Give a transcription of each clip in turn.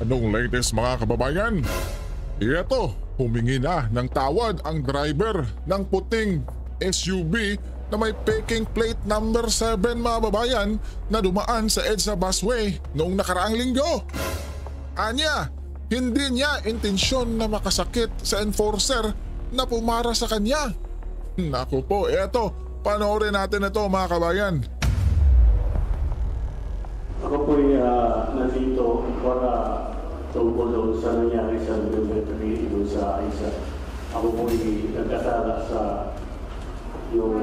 Anong latest mga kababayan? Ito, humingi na ng tawad ang driver ng puting SUV na may peking plate number 7 mga babayan na dumaan sa EDSA busway noong nakaraang linggo. Anya, hindi niya intensyon na makasakit sa enforcer na pumara sa kanya. Naku po, eto, panoorin natin ito mga kabayan. Ako po'y nandito para tungkol doon sa nangyari sa November 3 doon sa ISA. Ako po'y nagkasala sa yung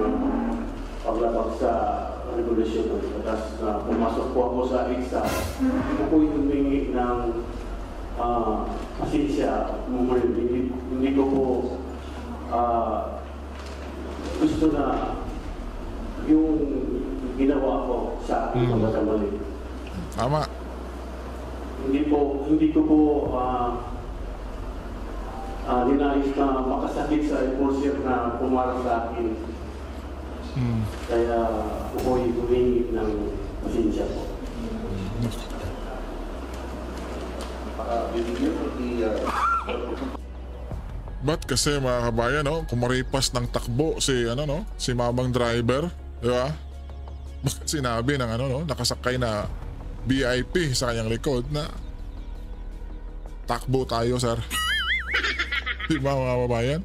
paglabag sa regulasyon ng batas na pumasok po ako sa ISA. Ako po'y humingi ng pasensya. Hindi ko po gusto na yung ginawa ko sa aking pagkakamali. Tama. Hindi ko po ninais na makasakit sa enforcer na pumarang sa akin. Kaya ako po'y humingi ng pasensya po. Ba't kasi mga kabayan, no? Kumaripas ng takbo si si mamang driver, di ba? Bakit sinabi ng nakasakay na VIP sa kanyang likod na takbo tayo, sir? Di ba mga kababayan?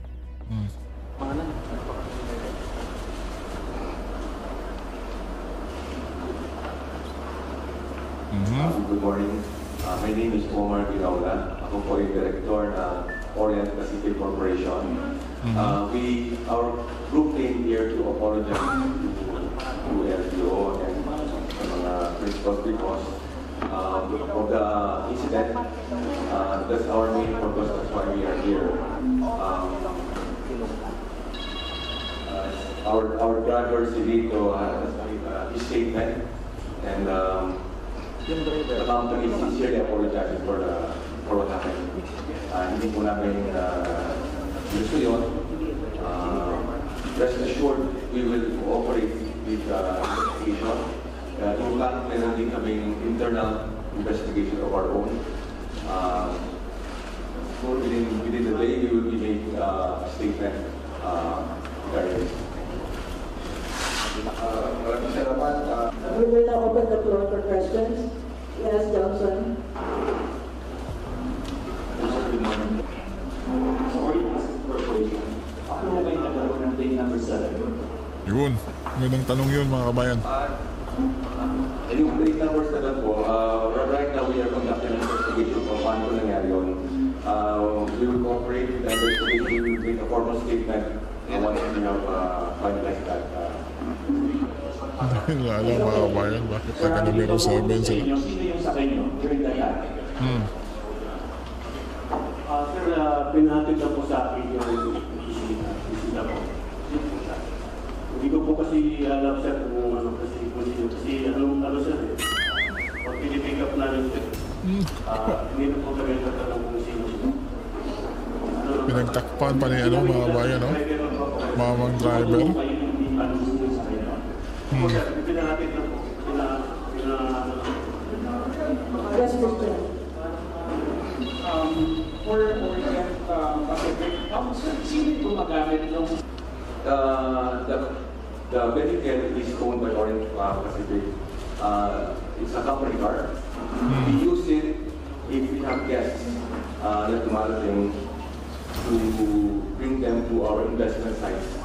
Good morning. My name is Omar Ginaula. Ako po ay Director ng Orient Pacific Corporation. Our group came here to apologize to LTO and sa mga principals because of the incident. That's our main purpose. That's why we are here. Our driver si Vito has made his statement, and the company sincerely apologizing for what happened. Hindi po namin gusto yun. Rest assured, we will cooperate with the investigation. In fact, meron din kaming internal investigation of our own. Within the day, we will be making a statement regarding this. Maraming salamat. We will now open the floor for questions. Yes, Johnson. Good morning. Sorry, Corporation. Ako na ba yung nagkaroon ng plate number 7? Yun, magandang tanong yun mga kabayan. Yung plate number 7 po, right now we are conducting an investigation kung paano nangyari yun. We will cooperate with the investigation, we will make a formal statement once we have finalized that. Dahil nga alam mga kabayan, bakit taga numero 7 sila? Sino yung sakay nyo during that time? Sir, pinahatid lang po sa akin yung isip na po. Hindi ko po kasi alam sir kung ano kasi ano sir eh. Pag pinipick up namin sir, hindi na po kami nagtatanong kung sino siya. Pinagtakpan pa ni mga kabayan, no? Mamang driver. Pinahatid lang po. Yes, Mr. For Orient Pacific, sino gumagamit ng The vehicle is owned by Orient Pacific. It's a company car. We use it if we have guests na dumarating to bring them to our investment sites.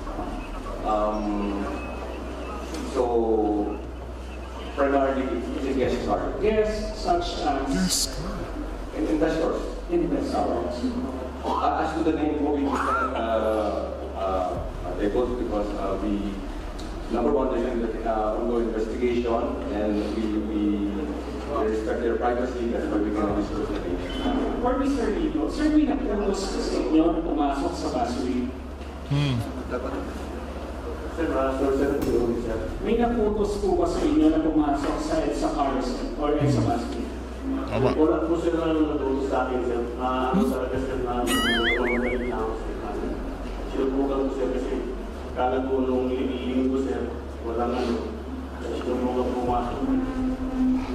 So, primarily, it's a guest car. guests such as Investors. investors? As to the name, we cannot label because number one, there's an ongoing investigation, and we respect their privacy. That's why we cannot disclose the name. For Mr. Lito, sir, may napunos sa inyo na pumasok sa busway? Sir, sir. May naputos po ba sa inyo na pumasok sa EDSA cars or EDSA busway? Tama. Wala po sir na nag-utos sa akin sir. Ano talaga sir na madaling na ako sir. Sinubukan ko sir kasi kala ko nung ililing ko sir, walang sinubukan pumasok.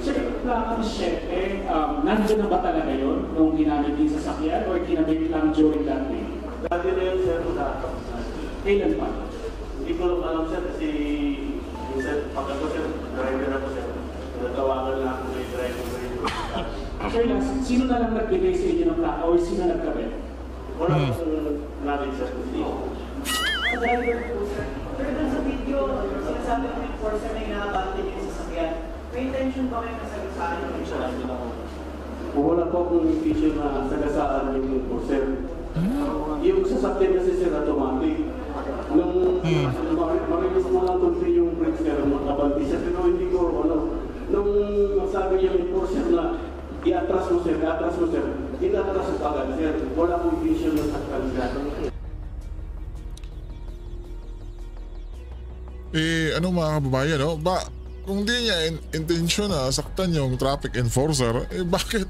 Sir, Mr. Shepe, nandun na ba talaga yun nung ginamit yung sasakyan or kinabit lang during that day? Dati na yun, sir, Kailan pa? hindi ko alam, sir, kasi minsan, pag ako, sir, driver ako, sir. Natawagan lang ako may driver ko yun. Sir, sino na lang nagbigay sa inyo ng plaka or sino nagkabit? Wala akong namin, sir, kasi Driver po, sir. Pero dun sa video, sinasabi ng enforcer na inaabante niyo yung sasakyan. May intention ba kayo nasagasaan yung wala po akong issue na sagasaan yung po, sir. Yung sasakyan kasi, sir, automatic. Nung marinis mo lang kung yung brakes, sir, makabanti siya. Pero hindi ko, nung sabi yung enforcer na i-atras mo, sir, in-atras mo agad, sir. Wala akong issue na saktan, sir. Ano mga kababayan, no? Kung di niya intensyon na saktan yung traffic enforcer, bakit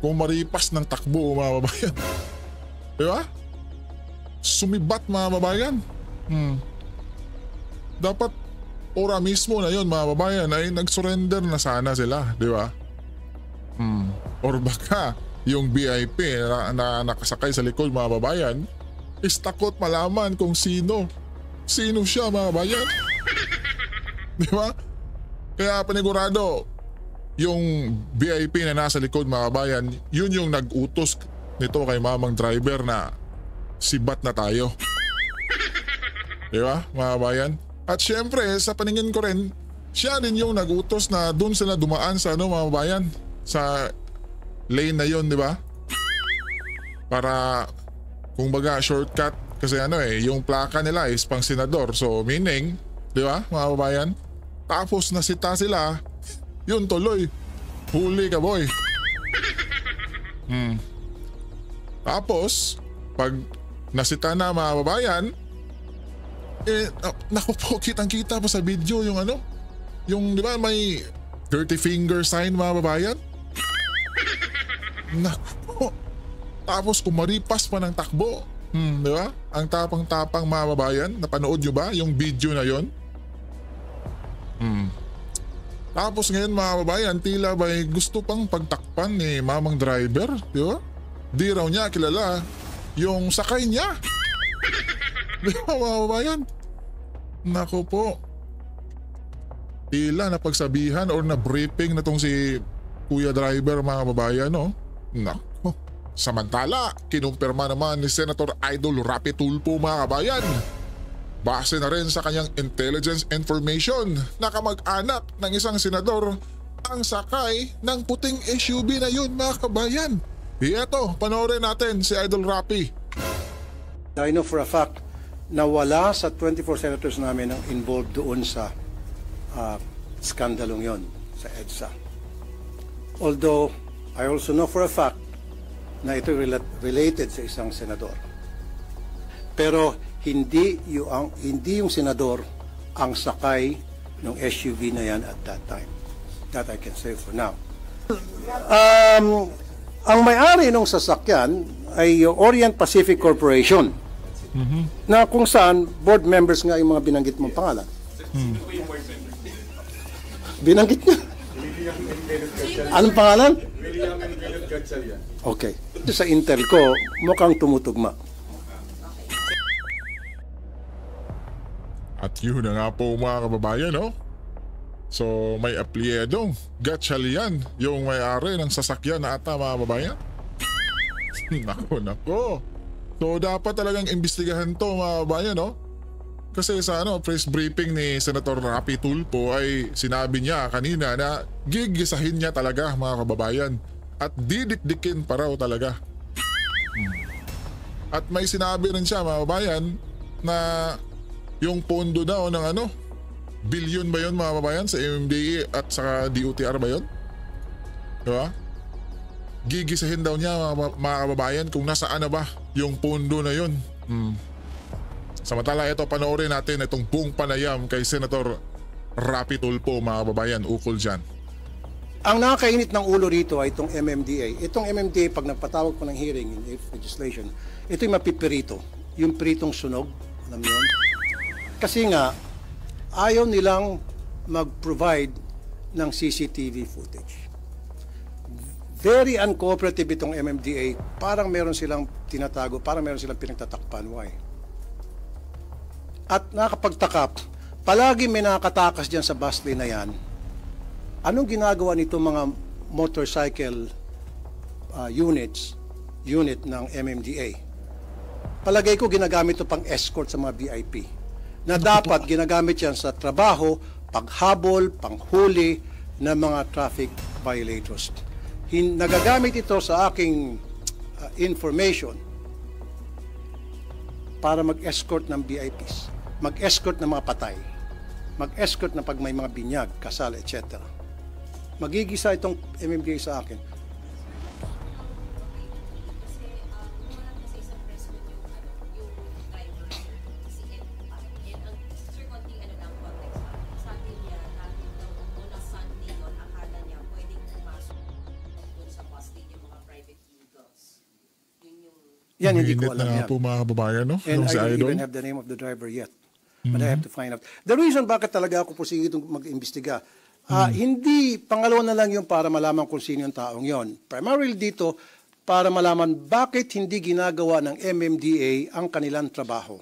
kung maripas ng takbo mga kababayan? Diba? Sumibat mga kababayan. Dapat ora mismo na yon mga kababayan ay nag-surrender na sana sila, di ba? Or baka yung VIP na nakasakay sa likod mga kababayan is takot malaman kung sino siya mga kababayan. Di ba? Kaya panigurado yung VIP na nasa likod mga kabayan, yun yung nag-utos nito kay mamang driver na sibat na tayo. Di ba mga kabayan? At syempre sa paningin ko rin, siya din yung nag-utos na dun sila dumaan sa mga kabayan, sa lane na yun, di ba? Para kung baga shortcut kasi yung plaka nila is pang senador. So meaning, di ba mga kababayan? Tapos nasita sila, yun tuloy. Huli ka boy. Tapos, pag nasita na mga kababayan, naku po, kitang-kita po sa video yung yung di ba may dirty finger sign mga kababayan? Naku po. Tapos kumaripas pa ng takbo. Di ba? Ang tapang-tapang mga kababayan, napanood nyo ba yung video na yon? Tapos ngayon mga kababayan, tila ba'y gusto pang pagtakpan ni mamang driver, di ba? Di raw niya kilala yung sakay niya. Di ba mga kababayan? Naku po. Tila na pagsabihan or na briefing na tong si Kuya Driver mga kababayan, no? Naku. Samantala, kinumpirma naman ni Senator Idol Rapi Tulfo mga kabayan. Base na rin sa kanyang intelligence information na kamag-anak ng isang senador ang sakay ng puting SUV na yun mga kabayan. Ito, panoorin natin si Idol Rapi. I know for a fact na wala sa 24 senators namin ang involved doon sa skandalong yon sa EDSA. Although, I also know for a fact na ito related sa isang senador. Pero hindi yung senador ang sakay ng SUV na yan at that time. That I can say for now. Ang may-ari ng sasakyan ay Orient Pacific Corporation. Na kung saan board members nga yung mga binanggit mong pangalan. Binanggit niya? Anong pangalan? Okay. Ito sa Intel ko, mukhang tumutugma. At yun na nga po mga kababayan, no? So may apliyedong Gatchalian yung may-ari ng sasakyan na ata mga kababayan. Nako. So dapat talagang imbestigahan to mga kababayan, no? Kasi sa press briefing ni Senator Rapi Tulfo ay sinabi niya kanina na gigisahin niya talaga mga kababayan at didikdikin pa raw talaga. At may sinabi rin siya mga kababayan na yung pondo daw ng bilyon ba yun mga kababayan sa MMDA at sa DOTR ba yun? Diba? Gigisahin daw niya mga kababayan kung nasaan na ba yung pondo na yun. Samantala ito, panoorin natin itong buong panayam kay Senator Rapi Tulfo mga kababayan ukol dyan. Ang nakakainit ng ulo rito ay itong MMDA. Itong MMDA, pag nagpatawag po ng hearing in legislation, ito yung mapipirito. Yung piritong sunog, alam niyo yun? Kasi nga, ayaw nilang mag-provide ng CCTV footage. Very uncooperative itong MMDA. Parang meron silang tinatago, parang meron silang pinagtatakpan. Why? At nakapagtakap, palagi may nakatakas dyan sa bus lane na yan. Anong ginagawa nito mga motorcycle unit ng MMDA? Palagay ko ginagamit ito pang escort sa mga VIP. Na dapat ginagamit yan sa trabaho, paghabol, panghuli ng mga traffic violators. Nagagamit ito sa aking information para mag-escort ng VIPs, mag-escort ng mga patay, mag-escort na pag may mga binyag, kasal, etc. Magigisa itong MMDA sa akin. Yan, hindi ko Uminit alam na nga yan. po mga kababayan, no? And Yung si I don't Idol. even have the name of the driver yet. But I have to find out. The reason bakit talaga ako pursige itong mag-imbestiga, hindi, pangalawa na lang yung para malaman kung sino yung taong yon. Primarily dito, para malaman bakit hindi ginagawa ng MMDA ang kanilang trabaho.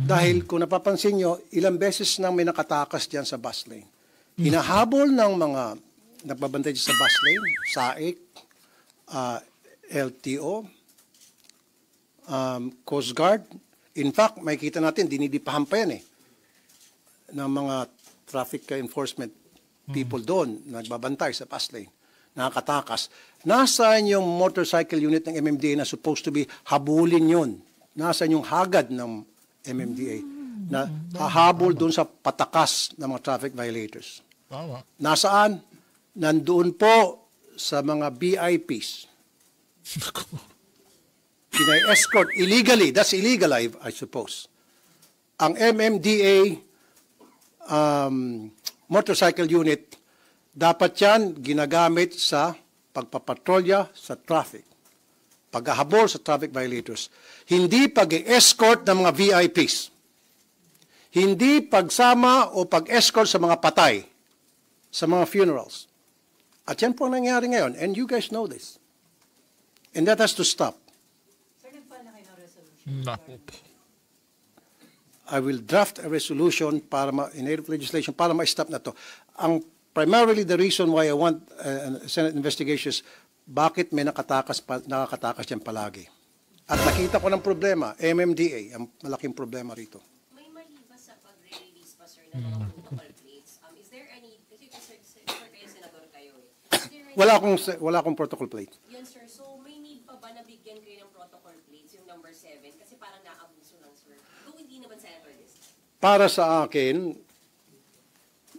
Dahil kung napapansin nyo, ilang beses nang may nakatakas dyan sa bus lane. Hinahabol ng mga nagbabantay sa bus lane, SAIC, LTO, Coast Guard. In fact, makikita natin, dinidipahan pa yan ng mga traffic enforcement people doon, nagbabantay sa bus lane, nakakatakas. Nasaan yung motorcycle unit ng MMDA na supposed to be habulin yun? Nasaan yung hagad ng MMDA na hahabol doon sa patakas ng mga traffic violators? Tama. Nasaan? Nandoon po sa mga VIPs. Pinay-escort illegally. That's illegal, I suppose. Ang MMDA motorcycle unit, dapat yan ginagamit sa pagpapatrolya sa traffic, paghahabol sa traffic violators. Hindi pag-escort ng mga VIPs. Hindi pagsama o pag-escort sa mga patay, sa mga funerals. At yan po ang nangyari ngayon. And you guys know this. And that has to stop. Sir, nagpala kayo ng resolution? Naku po. I will draft a resolution para in legislation para ma-stop na to. Ang primarily the reason why I want Senate investigations, bakit may nakakatakas yan palagi. At nakita ko ng problema, MMDA, ang malaking problema rito. May mali ba sa pag-release pa, sir, ng mga protocol plates? Is there any, kasi kayo senador kayo Is there any, Wala akong protocol plate. Yun, sir. So, may need pa ba na bigyan kayo ng protocol plates, yung number 7? Kasi parang naabuso lang, sir. Though hindi naman senator list. Para sa akin,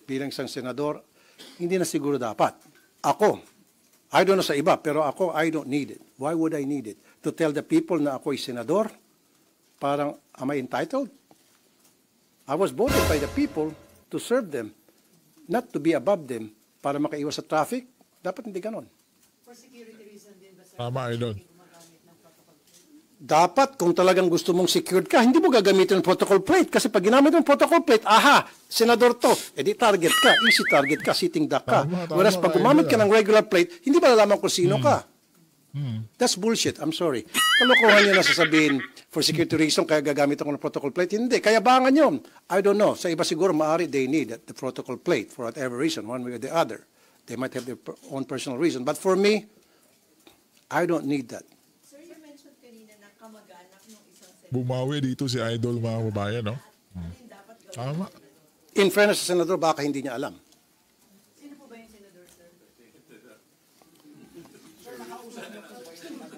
bilang isang senador, hindi na siguro dapat. Ako, I don't know sa iba, pero ako, I don't need it. Why would I need it? To tell the people na ako'y senador? Parang, am I entitled? I was voted by the people to serve them, not to be above them, para makaiwas sa traffic. Dapat hindi ganon. For security reason din ba, sir? Tama, Idol. Gumagamit ng protocol? Dapat, kung talagang gusto mong secured ka, hindi mo gagamitin ng protocol plate. Kasi pag ginamit ng protocol plate, aha, senador to, edi target ka, easy target ka, sitting duck ka. Tama, Whereas pag gumamit ka ng regular plate, hindi ba nalaman kung sino ka? That's bullshit, I'm sorry. Kalokohan yun na sasabihin, for security reason, kaya gagamit ako ng protocol plate. Hindi, kaya bangan yun. I don't know. Sa iba siguro, maaari, they need the protocol plate for whatever reason, one way or the other. They might have their own personal reason. But for me, I don't need that. Sir, you mentioned kanina na kamag-anak ng isang senador. Bumawi dito si Idol, mga kababayan, no? Tama. In fairness sa senador, baka hindi niya alam. Sino po ba yung senador, sir?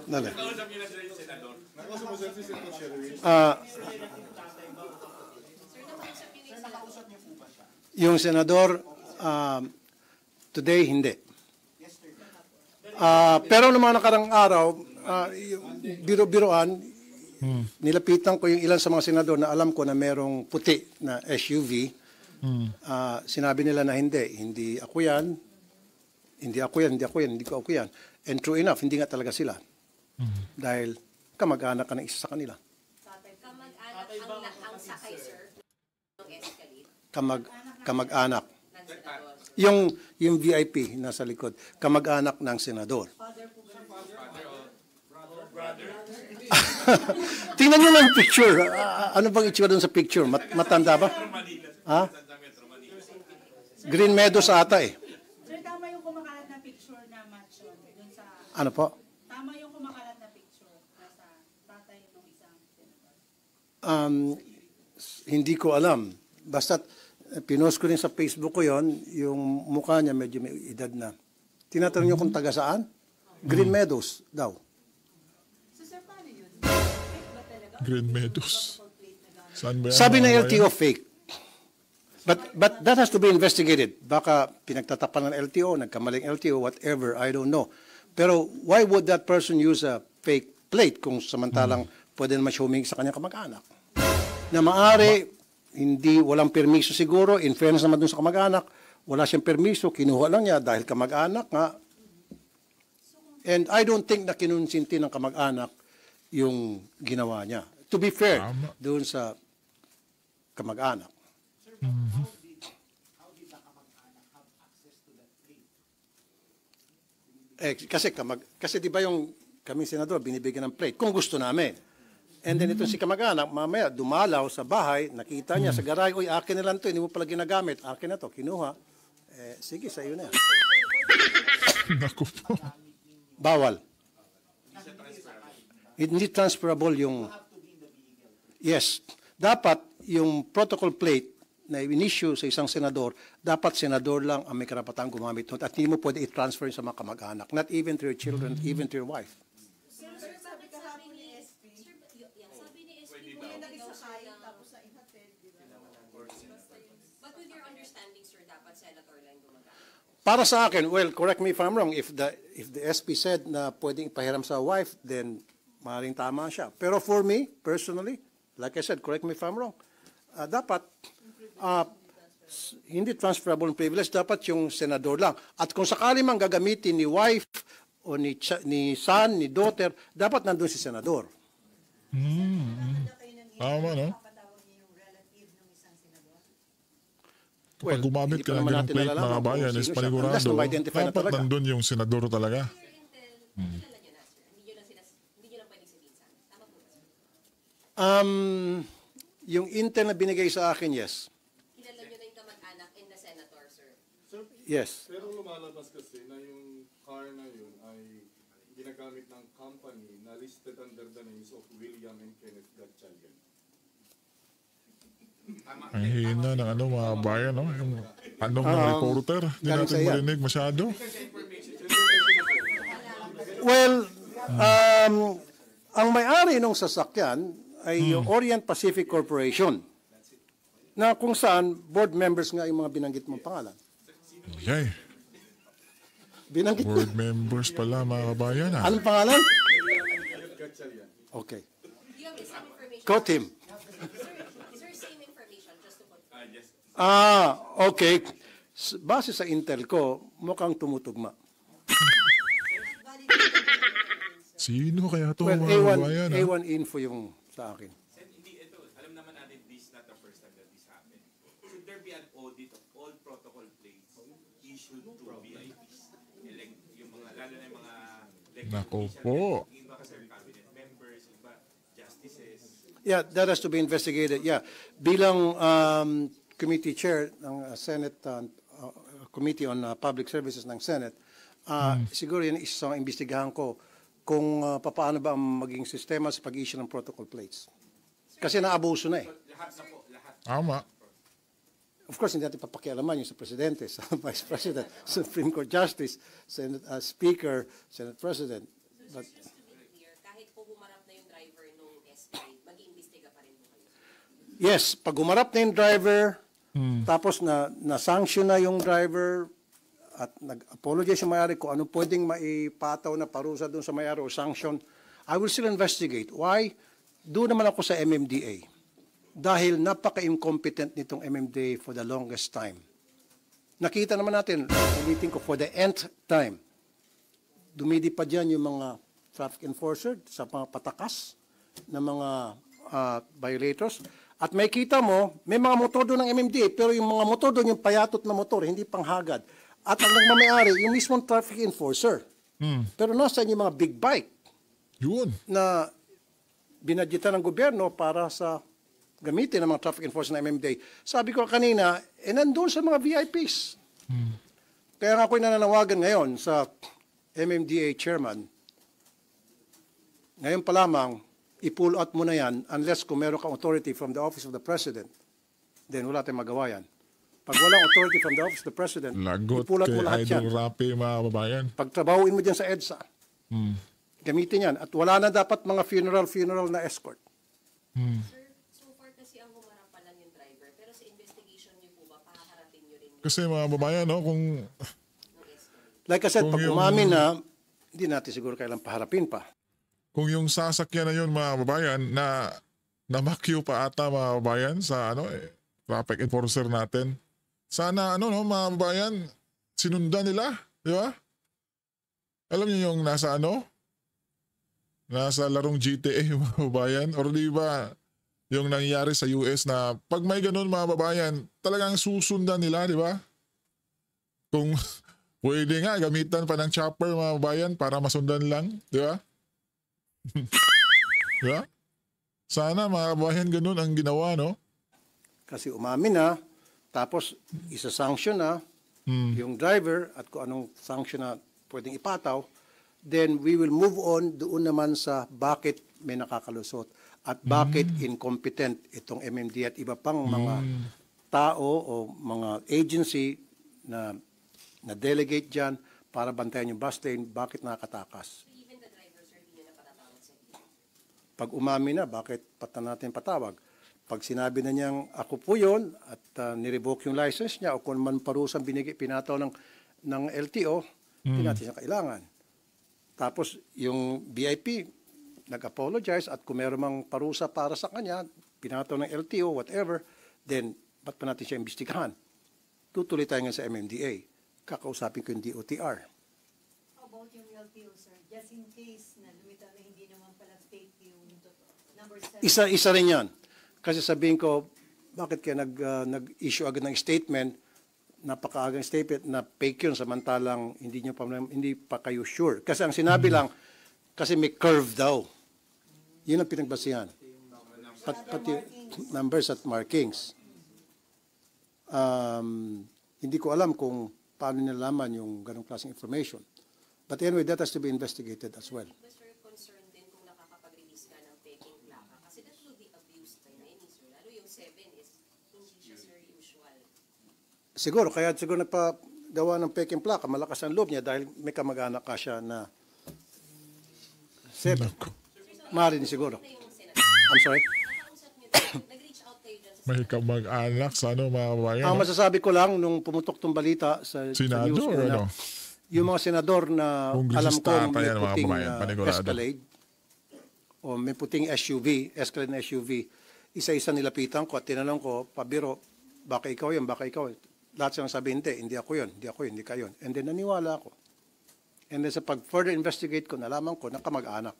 Dali. Yung senador, today, hindi. Pero noong mga nakarang araw, yung biro-biroan, nilapitan ko yung ilan sa mga senador na alam ko na merong puti na SUV. Sinabi nila na hindi ako yan, hindi ko ako yan. And true enough, hindi nga talaga sila. Dahil kamag-anak ka ng isa sa kanila. Kamag-anak ang sakay, sir, ng Escalade Kamag-anak. ng senador. Yung VIP nasa likod, kamag-anak ng senador. Tingnan niyo lang yung picture. Ano bang itsura doon sa picture? Matanda ba? Ha? Green Meadows ata eh. Sir, tama yung kumakalat na picture na match yun. Dun sa, Ano po? tama yung kumakalat na picture na sa tatay ng isang senator. Hindi ko alam. Basta pinost ko rin sa Facebook ko yon, yung mukha niya medyo may edad na. Tinatanong niyo kung taga saan? Green Meadows daw. So, sir, paano yun? Fake ba talaga? Green Meadows. Saan ba yan, Sabi ng mga LTO kababayan? fake. But that has to be investigated. Baka pinagtatapan ng LTO, nagkamaling LTO, whatever, I don't know. Pero why would that person use a fake plate kung samantalang pwede naman siya humingi sa kanyang kamag-anak? Na maaari, walang permiso siguro, in fairness naman dun sa kamag-anak, wala siyang permiso, kinuha lang niya dahil kamag-anak nga. And I don't think na kinunsinti ng kamag-anak yung ginawa niya. To be fair, Tama. doon sa kamag-anak. Kasi di ba yung kami senador binibigyan ng plate kung gusto namin. And then itong si kamag-anak, mamaya dumalaw sa bahay, nakita niya sa garay, uy, akin na lang to, hindi mo pala ginagamit, akin na to, kinuha. Sige, sa iyo na yan. Naku po. Bawal. Hindi transferable yung... Yes. Dapat yung protocol plate na in-issue sa isang senador, dapat senador lang ang may karapatang gumamit nun at hindi mo pwede i-transfer sa mga kamag-anak. Not even to your children, even to your wife. Sir, bakit sabi ni SP? Sir, sabi ni SP po yung Nagsakay tapos na ihatid, di ba? But with your understanding, sir, dapat senator lang gumagamit. Para sa akin, well, correct me if I'm wrong, if the SP said na pwedeng ipahiram sa wife, then maaaring tama siya. Pero for me, personally, like I said, correct me if I'm wrong, dapat hindi transferable privilege, dapat yung senador lang. At kung sakali man gagamitin ni wife o ni son, ni daughter, dapat nandun si senador. Tama, no? Well, Pag gumamit hindi ka pa ng naman ganung natin plate, nalalaman mga kung bayan, sino is siya. panigurado, Unless na-identify na dapat talaga. nandun yung senador talaga. Sir Intel, kilala nyo na, sir. Hindi nyo lang pwedeng sabihin sa amin. Tama po ba, sir? Yung intel na binigay sa akin, yes. Kilala nyo na yung kamag-anak and the senator, sir. Yes. Pero lumalabas kasi na yung car na yun ay ginagamit ng company na listed under the names of William and Kenneth Gatchalian. Ang hina ng mga bayan, no? Yung tanong ng reporter, hindi galing natin sa iya. marinig masyado. Well, ang may-ari ng sasakyan ay yung Orient Pacific Corporation na kung saan board members nga yung mga binanggit mong pangalan. Yay. Binanggit mo. Board members pala, mga kabayan. Anong pangalan? Okay. Do you have the same information? Quote him. Sir, same information, just to confirm. Okay. Base sa intel ko, mukhang tumutugma. Sino kaya ito, Well, mga kabayan? A1 info yung sa akin. Hindi, ito, alam naman natin this is not the first time that this happened. Should there be an audit of all protocol plates issued to VIPs? Yung mga, lalo na yung mga Nako po. iba kasi cabinet members, iba justices. Yeah, that has to be investigated. Yeah. Bilang committee chair ng Senate Committee on Public Services ng Senate, siguro yan isang imbestigahan ko kung paano ba ang maging sistema sa pag-issue ng protocol plates. Kasi naabuso na eh. Lahat na po, lahat. Tama. Of course, hindi natin papakialaman yung sa Presidente, sa Vice President, Supreme Court Justice, Senate Speaker, Senate President. But, Just to be clear, kahit po humarap na yung driver nung SP, mag-iimbestiga pa rin po kayo. yes, pag umarap na yung driver, tapos na-sanction na yung driver, at nag-apologize yung may-ari kung ano pwedeng maipataw na parusa doon sa may-ari o sanction, I will still investigate. Why? Doon naman ako sa MMDA. Dahil napaka-incompetent nitong MMDA for the longest time. Nakita naman natin, ulitin ko, for the nth time, dumidi pa dyan yung mga traffic enforcer sa mga patakas ng mga violators. At may kita mo, may mga motor doon ng MMDA, pero yung mga motor doon, yung payatot na motor, hindi panghagad. At ang nagmamayari, yung mismong traffic enforcer. Pero nasa yung mga big bike Yun. na binadgetan ng gobyerno para sa gamitin ng mga traffic enforcer ng MMDA. Sabi ko kanina, nandun sa mga VIPs. Kaya nga ako'y nananawagan ngayon sa MMDA chairman, ngayon pa lamang, i-pull out mo na yan unless kung meron kang authority from the office of the president, then wala tayong magawa yan. Pag walang authority from the office of the president, Lagot i-pull out kay mo lahat yan. Idol Rapi, mga kababayan. Pagtrabahuin mo dyan sa EDSA, gamitin yan. At wala na dapat mga funeral na escort. Sir, so far kasi ang humarap pa lang yung driver, pero sa investigation niyo po ba, pahaharapin niyo rin Kasi mga kababayan, no, kung Like I said, Kung pag yung- umamin na, hindi natin siguro kailang paharapin pa. yung sasakyan na yun, mga kababayan, na namakyo pa ata, mga kababayan, sa traffic enforcer natin. Sana, mga kababayan, sinundan nila, di ba? Alam niyo yung nasa nasa larong GTA, mga kababayan, or di ba yung nangyayari sa US na pag may ganun, mga kababayan, talagang susundan nila, di ba? Kung pwede nga, gamitan pa ng chopper, mga kababayan, para masundan lang, di ba? Di ba? Sana, mga kababayan, ganun ang ginawa, no? Kasi umamin na, tapos isa-sanction na yung driver at kung anong sanction na pwedeng ipataw, then we will move on doon naman sa bakit may nakakalusot at bakit incompetent itong MMD at iba pang mga tao o mga agency na delegate dyan para bantayan yung bus lane, bakit nakakatakas. even the driver, sir, hindi niyo na patatawag sa Pag umamin na, bakit natin patawag? Pag sinabi na niyang ako po yun at nirevoke yung license niya o kung man parusang pinataw ng LTO, hindi natin siya kailangan. Tapos yung VIP nag-apologize at kung meron mang parusa para sa kanya, pinataw ng LTO, whatever, then ba't pa natin siya imbestigahan? Tutuloy tayo nga sa MMDA. Kakausapin ko yung DOTR. How about yung LTO, sir? Just in case na lumitaw na hindi naman pala fake yung number 7. Isa rin yan. Kasi sabihin ko, bakit kaya nag-issue agad ng statement, napakaagang statement na fake yun samantalang hindi pa kayo sure. Kasi ang sinabi lang, kasi may curve daw. Yun ang pinagbasihan. Pati numbers at markings. Hindi ko alam kung paano nilalaman yung ganong klaseng information. But anyway, that has to be investigated as well. But sir, concerned din kung nakakapag-release ka ng peking plaka kasi that will be abused by many, sir. Lalo yung 7 is hindi siya, sir, usual. Siguro, kaya siguro nagpagawa ng peking plaka, malakas ang loob niya dahil may kamag-anak ka siya na 7. Maaaring siguro. I'm sorry? Nakausap niyo din, nag-reach out kayo dyan sa May kamag-anak sa mga kababayan. Ang no? masasabi ko lang, nung pumutok tong balita sa Senado news or na, yung mga senador na alam ko Kongresista may yan, mga puting kababayan, panigurado. Escalade o may puting SUV, Escalade na SUV, isa-isa nilapitan ko at tinanong ko, pabiro, baka ikaw yun, baka ikaw. Lahat silang sabi, hindi ako yun, hindi ka yun. And then naniwala ako. And then sa pag-further investigate ko, nalaman ko na kamag-anak.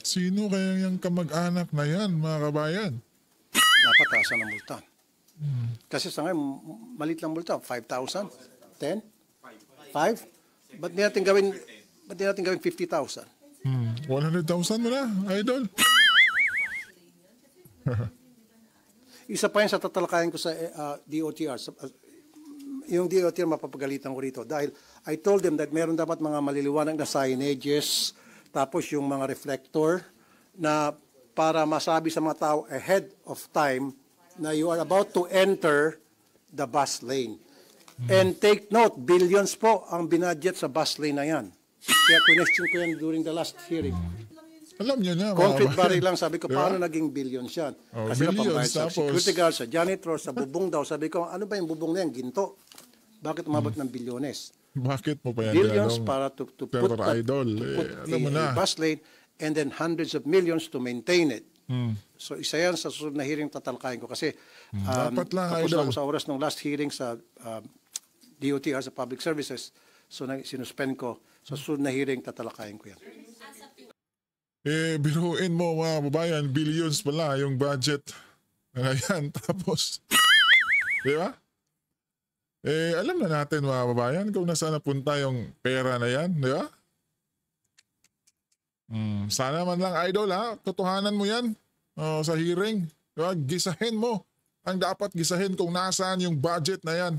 Sino kaya yung kamag-anak na yan, mga kabayan? Dapat taasan ng multa. Kasi sa ngayon, malit lang multa. 5,000? 10? 5? Ba't di natin gawin 50,000? 100,000 mo na, idol. Isa pa yan sa tatalakayan ko sa DOTR. Yung DOTR mapapagalitan ko rito. Dahil I told them that meron dapat mga maliliwanag na signages, tapos yung mga reflector na para masabi sa mga tao ahead of time na you are about to enter the bus lane. And take note, billions po ang binadget sa bus lane na yan. Kaya question ko yan during the last hearing. Alam niyo na, mga Concrete kababayan. barrier lang, sabi ko, Diba? paano naging billions yan? Oh, Kasi na billions, pambayad sa tapos- security guard, sa janitor, sa bubong daw. Sabi ko, ano ba yung bubong na yan? Ginto. Bakit umabot ng bilyones? Bakit mo pa yan Billions tinanong? para to put, Pero that, idol, to put alam mo na. a bus lane and then hundreds of millions to maintain it. So isa yan sa susunod na hearing tatalakayin ko kasi Dapat lang, tapos idol. ako sa oras ng last hearing sa DOTR sa Public Services. So sinuspend ko. Sa susunod na hearing tatalakayin ko yan. Biruin mo mga babayan, billions pala yung budget. Ayan, tapos, di ba? Alam na natin mga babayan kung nasaan napunta yung pera na yan, di ba? Sana man lang idol ha, totohanan mo yan sa hearing. Diba? Gisahin mo ang dapat gisahin kung nasaan yung budget na yan.